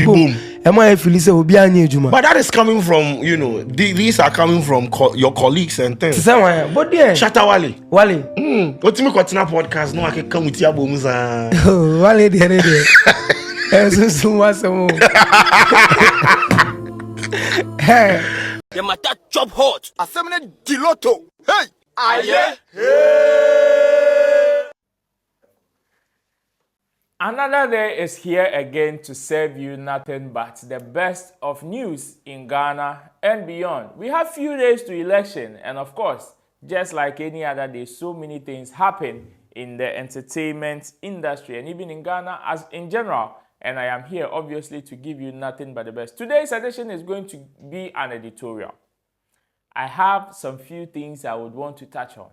Boom. Am I feel say obi anya ejuma? But that is coming from, these are coming from your colleagues and things. Someone, but there. Shatta Wale. Wale. What me kwatina podcast no I can come with your boomza. Wale there. So what's some. Hey. The matter chop hot. Asemene diloto. Hey. Aye. Another day is here again to serve you nothing but the best of news in Ghana and beyond. We have few days to election, and of course, just like any other day, so many things happen in the entertainment industry and even in Ghana as in general. And I am here obviously to give you nothing but the best. Today's edition is going to be an editorial. I have some few things I would want to touch on.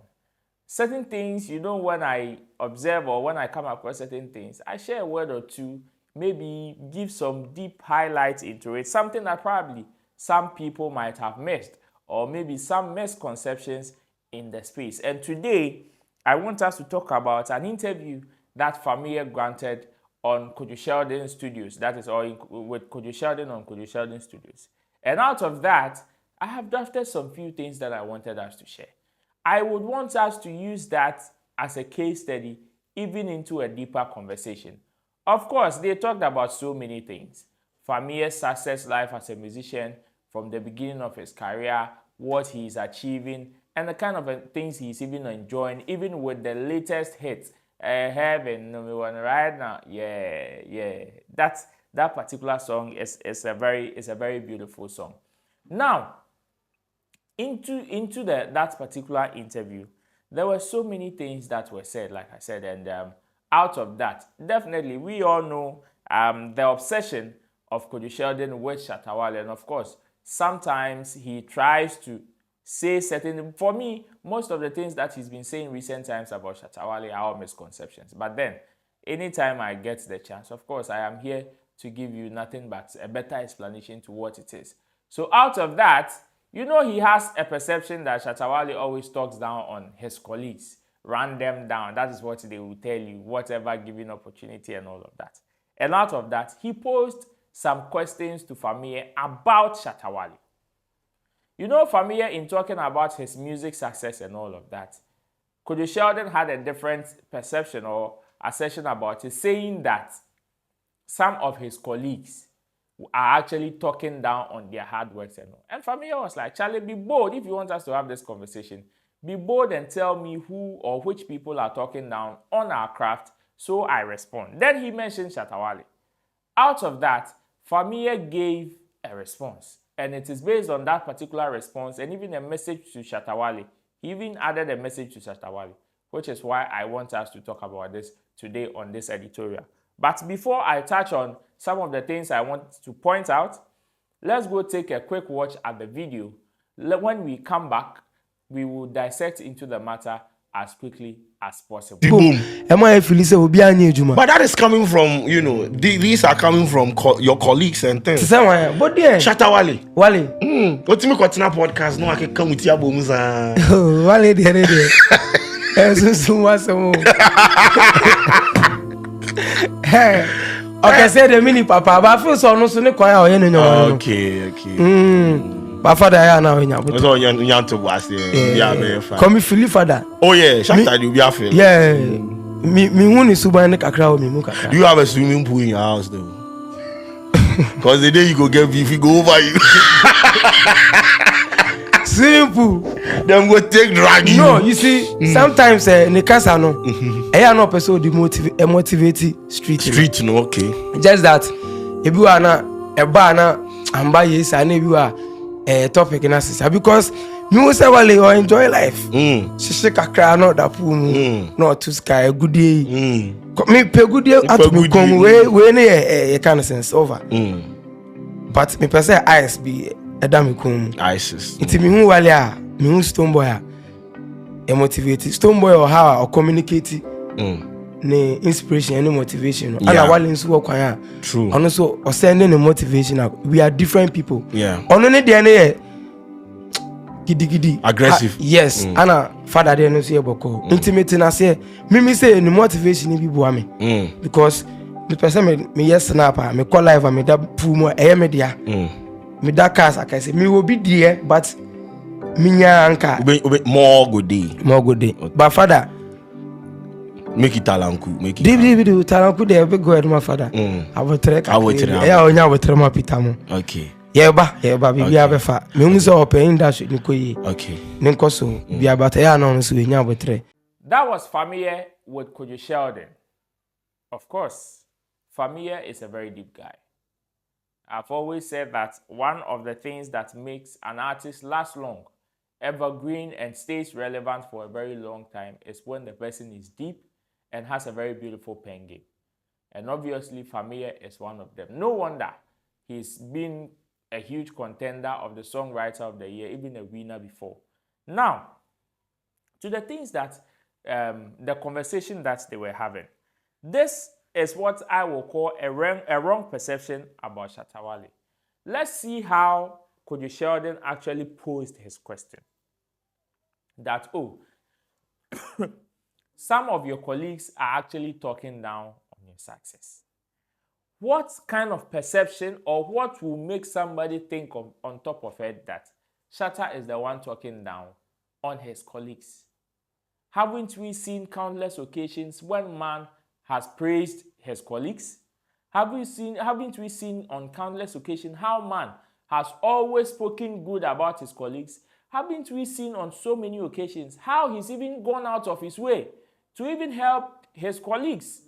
Certain things, when I observe or when I come across certain things, I share a word or two, maybe give some deep highlights into it, something that probably some people might have missed, or maybe some misconceptions in the space. And today, I want us to talk about an interview that Fameye granted on Kojo Sheldon Studios, that is, or with Kojo Sheldon on Kojo Sheldon Studios. And out of that, I have drafted some few things that I wanted us to share. I would want us to use that as a case study, even into a deeper conversation. Of course, they talked about so many things. Fameye's success life as a musician, from the beginning of his career, what he is achieving, and the kind of things he's even enjoying, even with the latest hits. Heaven, number one right now. Yeah. That particular song is a very beautiful song. Now, into that particular interview, there were so many things that were said, like I said, and out of that, definitely we all know the obsession of Kojo Sheldon with Shatta Wale, and of course, sometimes he tries to say certain. For me, most of the things that he's been saying recent times about Shatta Wale are all misconceptions. But then, anytime I get the chance, of course, I am here to give you nothing but a better explanation to what it is. So out of that, he has a perception that Shatta Wale always talks down on his colleagues, run them down. That is what they will tell you, whatever given opportunity and all of that. And out of that, he posed some questions to Fameye about Shatta Wale. Fameye, in talking about his music success and all of that, Kojo Sheldon had a different perception or assertion about it, saying that some of his colleagues are actually talking down on their hard work and all. And Fameye was like, Charlie, be bold if you want us to have this conversation. Be bold and tell me who or which people are talking down on our craft, so I respond. Then he mentioned Shatta Wale. Out of that, Fameye gave a response. And it is based on that particular response and even a message to Shatta Wale. He even added a message to Shatta Wale, which is why I want us to talk about this today on this editorial. But before I touch on some of the things I want to point out, let's go take a quick watch at the video. When we come back, we will dissect into the matter as quickly as possible. Boom. Am I feel say obi anya ejuma? But that is coming from, these are coming from your colleagues and things. Someone, but there. Shatta Wale. Wale. What me kwatina podcast no I can come with your boomza. Wale there. So what's some. Hey. Okay, say the mini papa, but I feel so no so ne kwaya o ye no. Okay. My father ya na onya. So you to was there. Come feel father. Oh yeah, Shatta you be afraid. Yeah. Me hu ni suban ne kakra o me mu kakra. Do you have a swimming pool in your house though? Because the day you go get beef, he go over you. Swimming pool. Them go take drag you. No, you see, sometimes ne kasa no. No person dey motivate street no, okay. Just that ebi wa na eba na amba yes and ebi wa topic na sisa because me say Wale you enjoy life. She kakra no da pool no to sky good day. Me pe good day at me come we na e kind of sense over. But me person ice be edam come. Isis. It me hu Wale a me hu Stone Boy a motivate Stone Boy or how or communicate ne inspiration and motivation. And I want to work on true. And also sending the motivation. We are different people. Yeah. Only the gidi aggressive. Yes. And father dey no say boko. Intimate na say me say the motivation be boa me. Because the person me yes snap me call live and me da pumo media me da cars I say me will be there but me anka more good day. Okay. But father Make it talanku. Make it. Dibi talanku dey be go ahead my father. I will trek. Onya will trek my pitamu. Okay. Yeba bibi abefa. Me hu say open that should nkoyi. Okay. Nenko so bi abata ya no so enya will trek. That was Fameye with Kojo Sheldon. Of course, Fameye is a very deep guy. I've always said that one of the things that makes an artist last long, evergreen, and stays relevant for a very long time is when the person is deep and has a very beautiful pen game. And obviously, Fameye is one of them. No wonder he's been a huge contender of the Songwriter of the Year, even a winner before. Now, to the things that, the conversation that they were having. This is what I will call a wrong perception about Shatta Wale. Let's see how Kojo Sheldon actually posed his question. That, some of your colleagues are actually talking down on your success. What kind of perception or what will make somebody think of on top of it that Shatta is the one talking down on his colleagues? Haven't we seen countless occasions when man has praised his colleagues? Haven't we seen on countless occasions how man has always spoken good about his colleagues? Haven't we seen on so many occasions how he's even gone out of his way to even help his colleagues,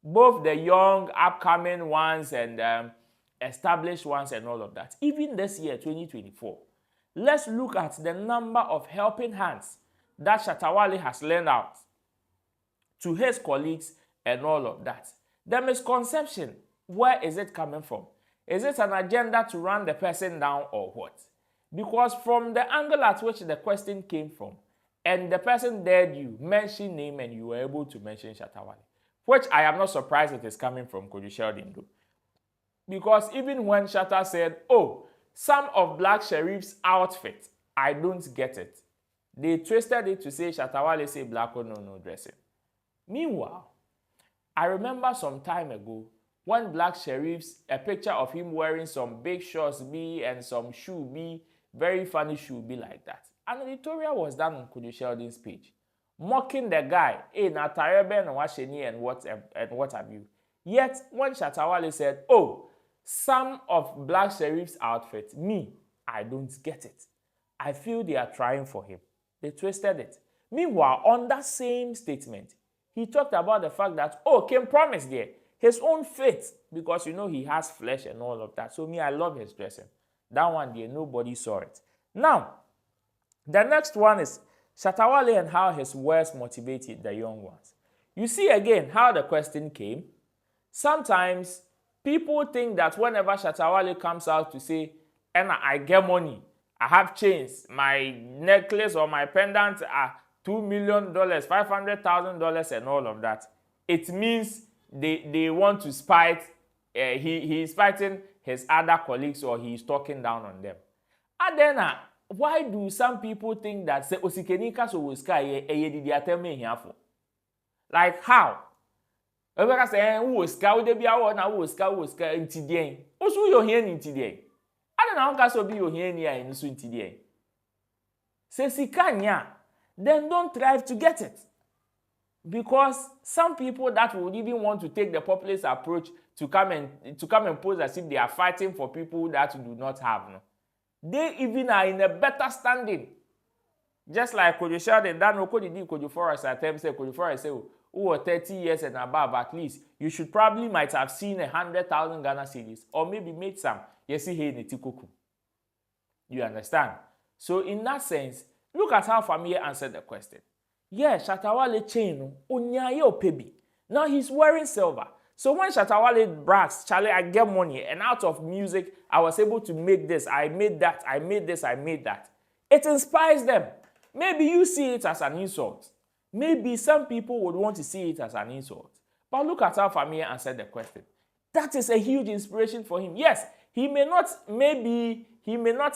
both the young, upcoming ones and established ones and all of that? Even this year, 2024, let's look at the number of helping hands that Shatta Wale has lent out to his colleagues and all of that. The misconception, where is it coming from? Is it an agenda to run the person down or what? Because from the angle at which the question came from, and the person dared you mention name and you were able to mention Shatta Wale, which I am not surprised it is coming from Kojo Sheldon though. Because even when Shatta said, some of Black Sherif's outfit, I don't get it. They twisted it to say Shatta Wale say black or no dressing. Meanwhile, I remember some time ago when Black Sherif's, a picture of him wearing some big shorts and some shoe very funny shoe like that. An editorial was done on Kojo Sheldon's page, mocking the guy, Natarebe and Washeni and what have you. Yet when Shatta Wale said, some of Black Sherif's outfit, I don't get it. I feel they are trying for him. They twisted it. Meanwhile, on that same statement, he talked about the fact that, Kim promised there, his own faith, because he has flesh and all of that. So I love his dressing. That one there, nobody saw it. Now, the next one is Shatta Wale and how his words motivated the young ones. You see again how the question came. Sometimes people think that whenever Shatta Wale comes out to say, I get money, I have chains, my necklace or my pendant are $2 million, $500,000 and all of that, it means they want to spite, he is fighting his other colleagues or he is talking down on them. And then, why do some people think that se osikenika so woska didi ateme hiafo? Like how? Everybody say woska wo de bia wo na woska ntidien. Osu yo hia ntidien. Ada na onka so bi yo hia ni ai nso ntidien. Se sikanya, then don't try to get it. Because some people that would even want to take the populist approach to come and pose as if they are fighting for people that do not have, no. They even are in a better standing. Just like Kojo Sheldon, that no Kojo Forest at times say Kojo Forest say, who are 30 years and above, at least you should probably might have seen 100,000 Ghana cedis or maybe made some. You see here in Tikuku. You understand? So in that sense, look at how Fameye answered the question. Yeah, Shatta Wale chain onyaye opebi. Now he's wearing silver. So when Shatta Wale brags, Charlie, I get money, and out of music, I was able to make this, I made that, I made this, I made that. It inspires them. Maybe you see it as an insult. Maybe some people would want to see it as an insult. But look at how Fameye answered the question. That is a huge inspiration for him. Yes, he may not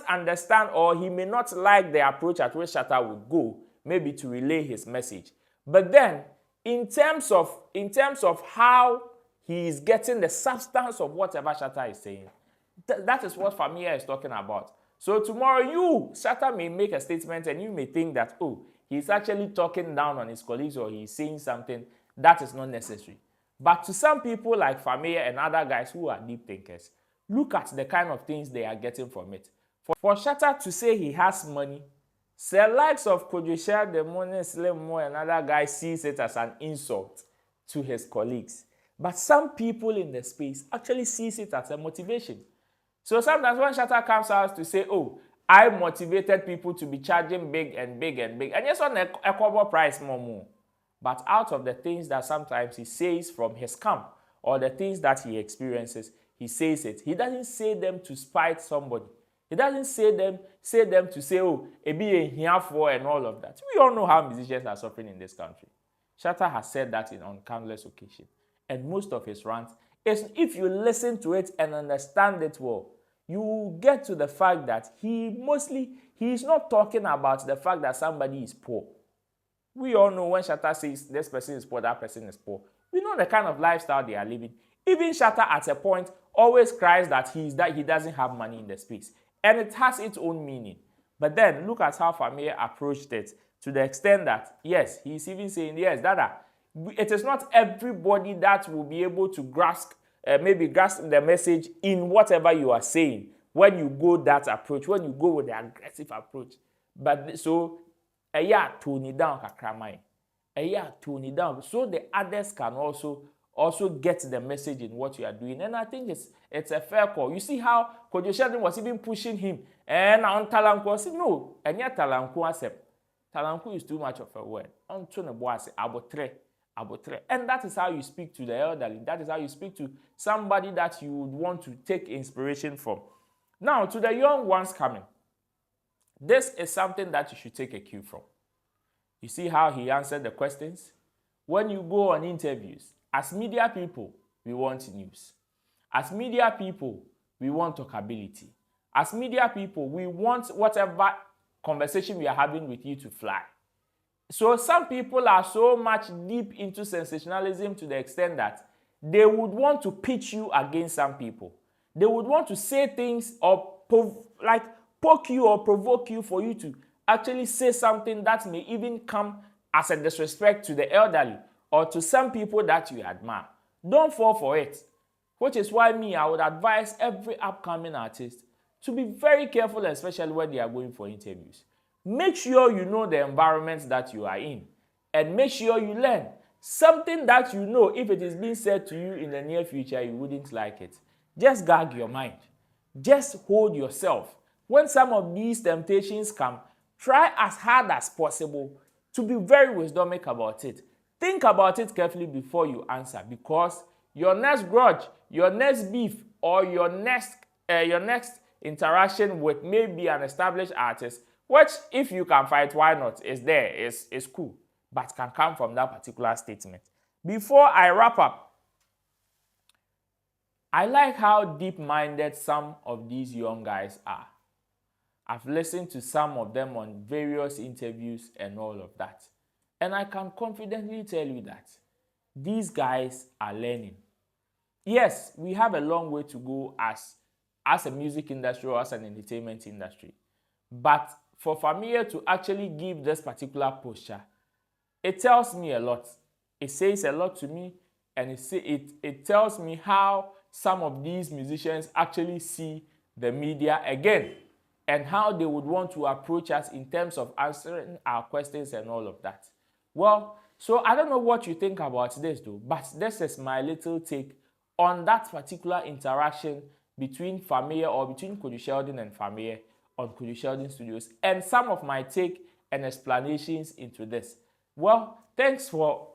understand or he may not like the approach at which Shatta would go, maybe to relay his message. But then, in terms of how he is getting the substance of whatever Shatta is saying. That is what Fameye is talking about. So tomorrow Shatta may make a statement and you may think that, oh, he's actually talking down on his colleagues or he's saying something that is not necessary. But to some people like Fameye and other guys who are deep thinkers, look at the kind of things they are getting from it. For Shatta to say he has money, the likes of Kodjosha, the Money Slim Mo and other guys sees it as an insult to his colleagues. But some people in the space actually sees it as a motivation. So sometimes when Shatta comes out to say, oh, I motivated people to be charging big and big and big, and yes, on a cover price more. But out of the things that sometimes he says from his camp or the things that he experiences, he says it. He doesn't say them to spite somebody. He doesn't say them to say, oh, it be a here for and all of that. We all know how musicians are suffering in this country. Shatta has said that on countless occasions. And most of his rants is, if you listen to it and understand it well, you will get to the fact that he is not talking about the fact that somebody is poor. We all know when Shatta says this person is poor, that person is poor. We know the kind of lifestyle they are living. Even Shatta at a point always cries that he doesn't have money in the space. And it has its own meaning. But then look at how Fameye approached it to the extent that, yes, he's even saying, yes, Dada, it is not everybody that will be able to grasp the message in whatever you are saying when you go that approach, when you go with the aggressive approach. But so, tone it down, kakramai. Tone it down, so the others can also get the message in what you are doing. And I think it's a fair call. You see how Kodjosha was even pushing him. And on Talanko said, no, and yet Talanko accept. Talanko is too much of a word. On Tuneboise, abotre. And that is how you speak to the elderly. That is how you speak to somebody that you would want to take inspiration from. Now, to the young ones coming, this is something that you should take a cue from. You see how he answered the questions? When you go on interviews, as media people, we want news. As media people, we want talkability. As media people, we want whatever conversation we are having with you to fly. So some people are so much deep into sensationalism to the extent that they would want to pitch you against some people. They would want to say things or poke you or provoke you for you to actually say something that may even come as a disrespect to the elderly or to some people that you admire. Don't fall for it. Which is why I would advise every upcoming artist to be very careful, especially when they are going for interviews. Make sure you know the environment that you are in. And make sure you learn something that you know, if it is being said to you in the near future, you wouldn't like it. Just gag your mind. Just hold yourself. When some of these temptations come, try as hard as possible to be very wisdomic about it. Think about it carefully before you answer, because your next grudge, your next beef, or your next interaction with maybe an established artist, which if you can fight, why not? It's cool, but can come from that particular statement. Before I wrap up, I like how deep-minded some of these young guys are. I've listened to some of them on various interviews and all of that. And I can confidently tell you that these guys are learning. Yes, we have a long way to go as a music industry or as an entertainment industry. But for Fameye to actually give this particular posture, it tells me a lot. It says a lot to me, and it tells me how some of these musicians actually see the media again, and how they would want to approach us in terms of answering our questions and all of that. Well, so I don't know what you think about this though, but this is my little take on that particular interaction between Fameye or between Kodjosha and Fameye on Kodjosha Studios, and some of my take and explanations into this. Well, thanks for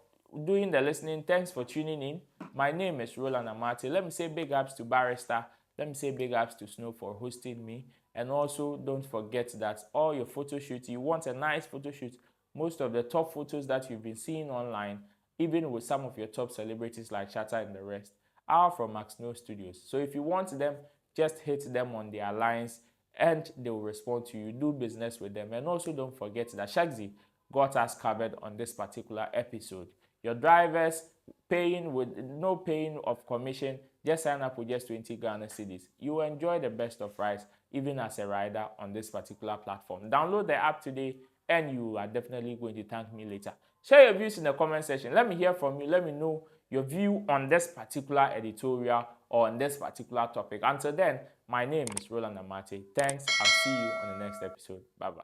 doing the listening. Thanks for tuning in. My name is Roland Amati. Let me say big ups to Barrister. Let me say big ups to Snow for hosting me. And also, don't forget that all your photo shoots, you want a nice photo shoot, most of the top photos that you've been seeing online, even with some of your top celebrities like Shatta and the rest, are from Max Snow Studios. So if you want them, just hit them on their lines and they will respond to you. Do business with them. And also don't forget that Shagzy got us covered on this particular episode. Your drivers paying with no paying of commission. Just sign up with just 20 Ghana cedis. You will enjoy the best of rides even as a rider on this particular platform. Download the app today and you are definitely going to thank me later. Share your views in the comment section. Let me hear from you. Let me know your view on this particular editorial or on this particular topic. Until then, my name is Roland Amate. Thanks. I'll see you on the next episode. Bye-bye.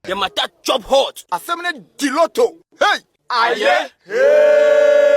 The matter chop hot. Asemene Diloto. Hey! Aye.